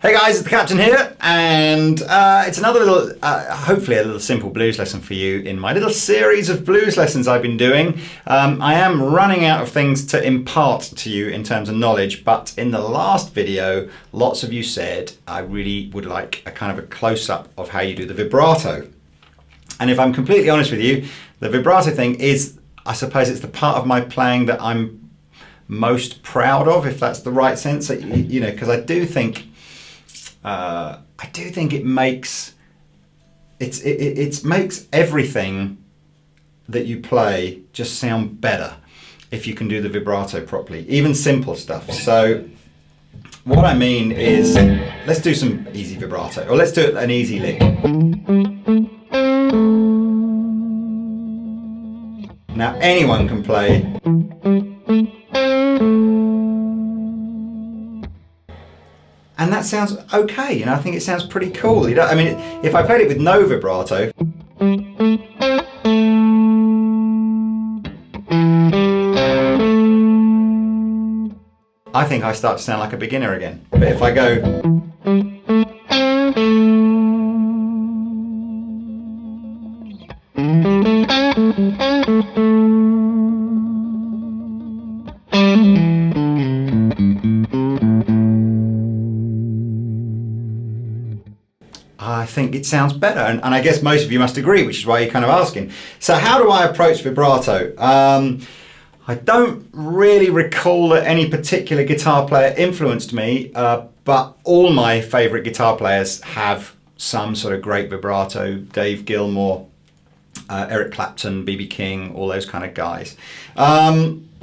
Hey guys, it's the Captain here, and it's another little, hopefully a little simple blues lesson for you in my little series of blues lessons I've been doing. I am running out of things to impart to you in terms of knowledge, but in the last video, lots of you said I really would like a kind of a close-up of how you do the vibrato. And if I'm completely honest with you, the vibrato thing is, I suppose it's the part of my playing that I'm most proud of, if that's the right sense, you know, because I do think it makes it makes everything that you play just sound better if you can do the vibrato properly, even simple stuff. So what I mean is, let's do some easy vibrato, or let's do an easy lick. Now anyone can play. And that sounds okay, you know, I think it sounds pretty cool. You know, I mean, if I played it with no vibrato, I think I start to sound like a beginner again. But if I go, I think it sounds better, and I guess most of you must agree, which is why you're kind of asking. So how do I approach vibrato? I don't really recall that any particular guitar player influenced me, but all my favourite guitar players have some sort of great vibrato. Dave Gilmour, Eric Clapton, B.B. King, all those kind of guys.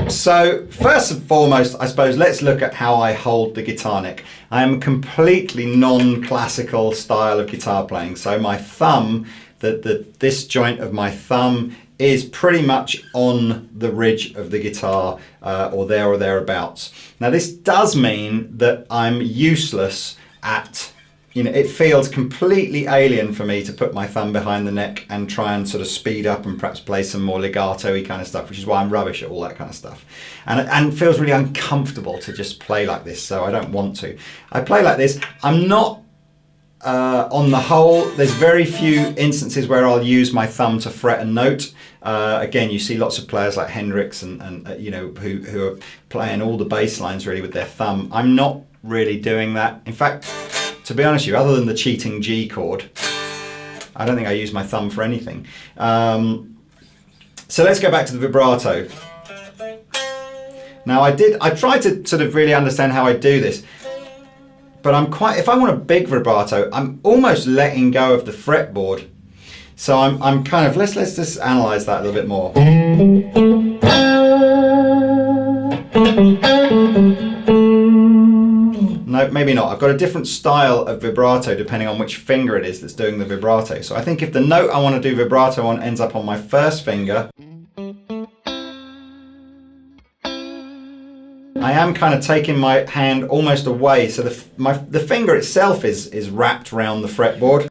So first and foremost, I suppose, let's look at how I hold the guitar neck. I am a completely non-classical style of guitar playing. So my thumb, this joint of my thumb is pretty much on the ridge of the guitar, or thereabouts. Now this does mean that I'm useless at, you know, it feels completely alien for me to put my thumb behind the neck and try and sort of speed up and perhaps play some more legato-y kind of stuff, which is why I'm rubbish at all that kind of stuff. And it feels really uncomfortable to just play like this, so I don't want to. I play like this. I'm not, on the whole, there's very few instances where I'll use my thumb to fret a note. Again, you see lots of players like Hendrix and you know, who are playing all the bass lines really with their thumb. I'm not really doing that. In fact, to be honest with you, other than the cheating G chord, I don't think I use my thumb for anything. So let's go back to the vibrato. Now I tried to sort of really understand how I do this, but if I want a big vibrato, I'm almost letting go of the fretboard. So I'm kind of, let's just analyze that a little bit more. No, maybe not. I've got a different style of vibrato depending on which finger it is that's doing the vibrato. So I think if the note I want to do vibrato on ends up on my first finger, I am kind of taking my hand almost away. So the finger itself is wrapped around the fretboard.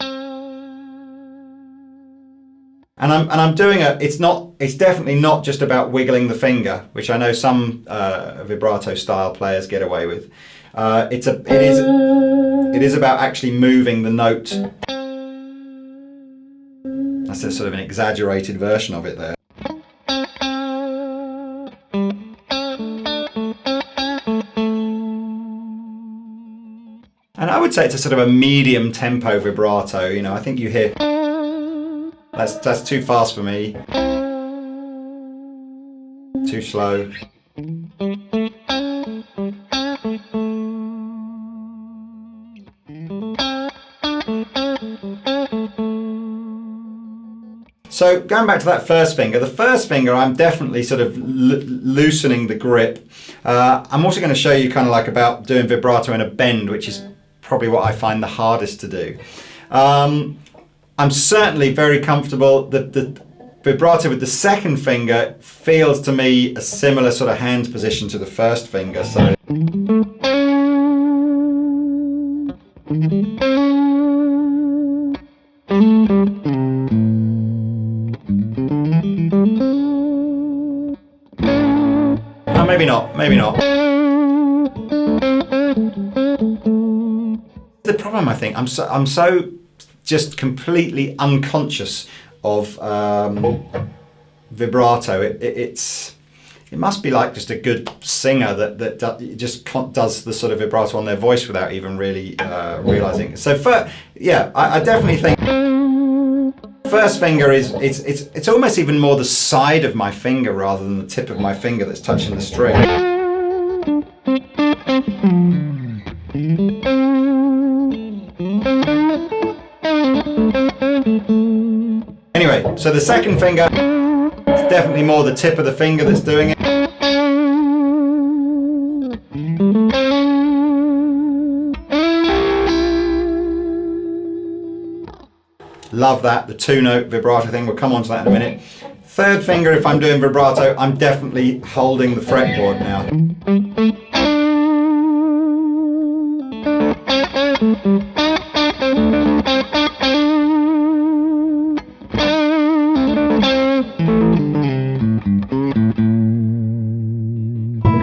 And I'm doing it's definitely not just about wiggling the finger, which I know some vibrato style players get away with. It is about actually moving the note. That's a sort of an exaggerated version of it there. And I would say it's a sort of a medium tempo vibrato. You know, I think you hear, that's too fast for me. Too slow. So going back to that first finger, the first finger I'm definitely sort of loosening the grip. I'm also going to show you kind of like about doing vibrato in a bend, which is probably what I find the hardest to do. I'm certainly very comfortable. The vibrato with the second finger feels to me a similar sort of hand position to the first finger. So. Maybe not, maybe not. the problem, I think. I'm so just completely unconscious of vibrato. It must be like just a good singer that just does the sort of vibrato on their voice without even really realizing it. So I definitely think first finger it's almost even more the side of my finger rather than the tip of my finger that's touching the string. Anyway, so the second finger, it's definitely more the tip of the finger that's doing it. Love that, the 2-note vibrato thing. We'll come on to that in a minute. Third finger, if I'm doing vibrato, I'm definitely holding the fretboard now.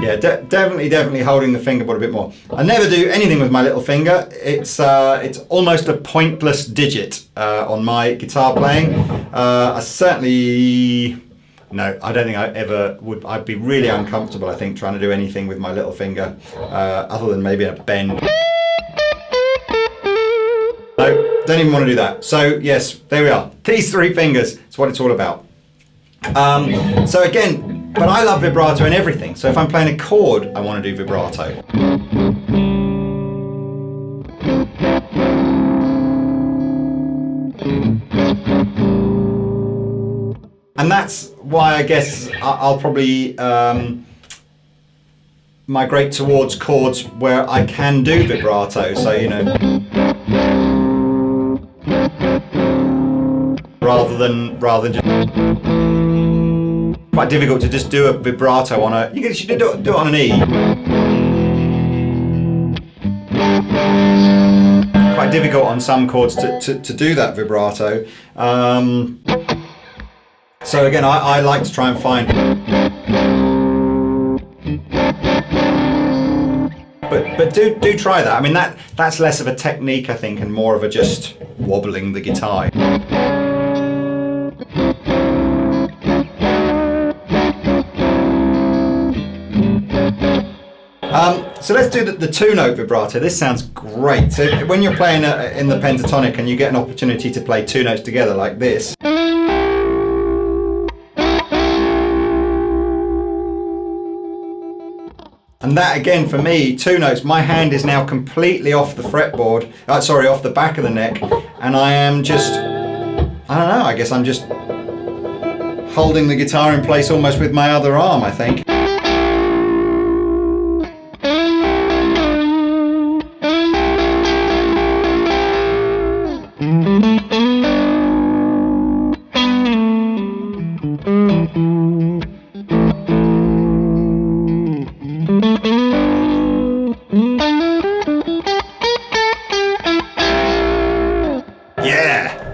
Yeah, definitely holding the fingerboard a bit more. I never do anything with my little finger. It's almost a pointless digit on my guitar playing. I don't think I ever would. I'd be really uncomfortable, I think, trying to do anything with my little finger, other than maybe a bend. No, don't even want to do that. So yes, there we are. These 3 fingers, it's what it's all about. So again, but I love vibrato in everything. So if I'm playing a chord, I want to do vibrato. And that's why I guess I'll probably migrate towards chords where I can do vibrato. So, you know, rather than just quite difficult to just do a vibrato on a. You should do it on an E. Quite difficult on some chords to do that vibrato. So again, I like to try and find. But do try that. I mean that's less of a technique, I think, and more of a just wobbling the guitar. So let's do the 2-note vibrato. This sounds great. So when you're playing in the pentatonic and you get an opportunity to play 2 notes together like this. And that again for me, 2 notes, my hand is now completely off the fretboard, off the back of the neck, and I am just, I don't know, I guess I'm just holding the guitar in place almost with my other arm, I think.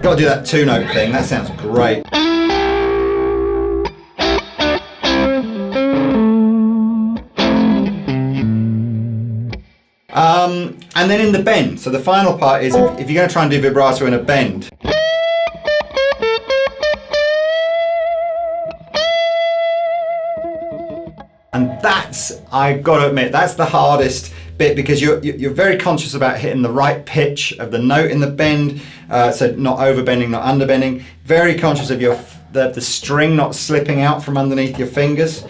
Got to do that 2-note thing, that sounds great. And then in the bend, so the final part is if you're going to try and do vibrato in a bend. And that's, I've got to admit, that's the hardest bit because you're very conscious about hitting the right pitch of the note in the bend, so not overbending, not underbending. Very conscious of the string not slipping out from underneath your fingers.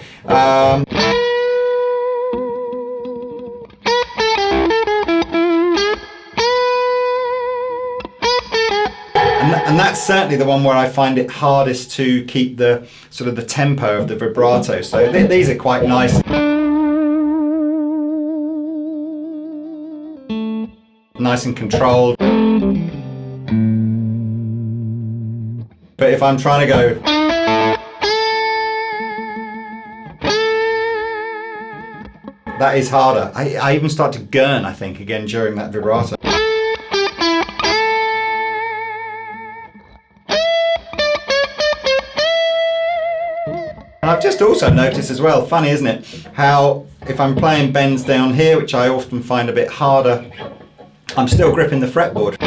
And that's certainly the one where I find it hardest to keep the sort of the tempo of the vibrato. So these are quite nice. Nice and controlled. But if I'm trying to go, that is harder. I even start to gurn, I think, again during that vibrato. And I've just also noticed as well, funny isn't it, how if I'm playing bends down here, which I often find a bit harder I'm still gripping the fretboard.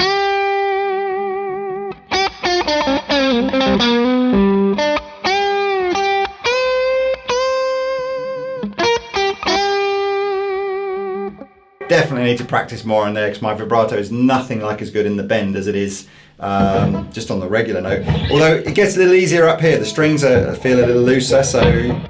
Definitely need to practice more on there because my vibrato is nothing like as good in the bend as it is just on the regular note. Although it gets a little easier up here. The strings feel a little looser, so...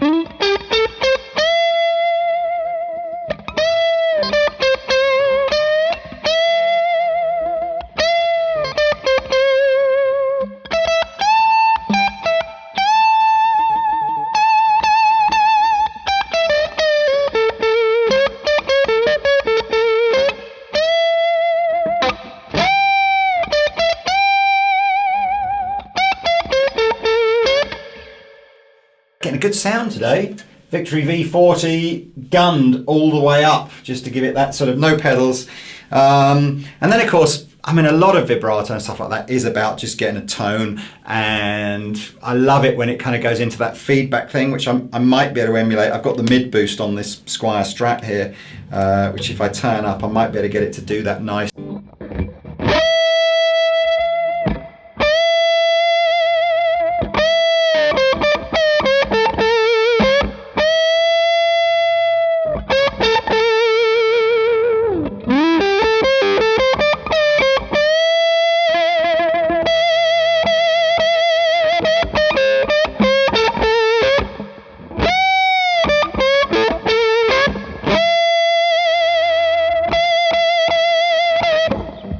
Getting a good sound today. Victory V40 gunned all the way up just to give it that sort of no pedals. And then of course, I mean, a lot of vibrato and stuff like that is about just getting a tone, and I love it when it kind of goes into that feedback thing, which I might be able to emulate. I've got the mid boost on this Squier Strat here, which if I turn up, I might be able to get it to do that nice.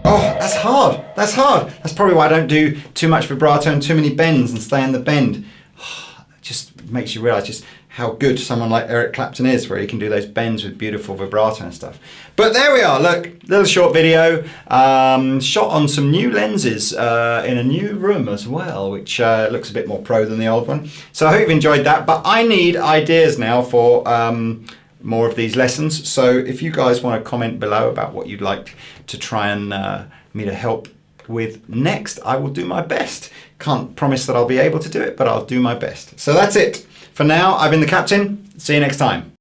Oh, that's hard. That's hard. That's probably why I don't do too much vibrato and too many bends and stay in the bend. It just makes you realise just how good someone like Eric Clapton is, where he can do those bends with beautiful vibrato and stuff. But there we are, look, little short video, shot on some new lenses in a new room as well, which looks a bit more pro than the old one. So I hope you've enjoyed that, but I need ideas now for more of these lessons. So if you guys want to comment below about what you'd like to try and me to help with next, I will do my best. Can't promise that I'll be able to do it, but I'll do my best. So that's it. For now, I've been the Captain. See you next time.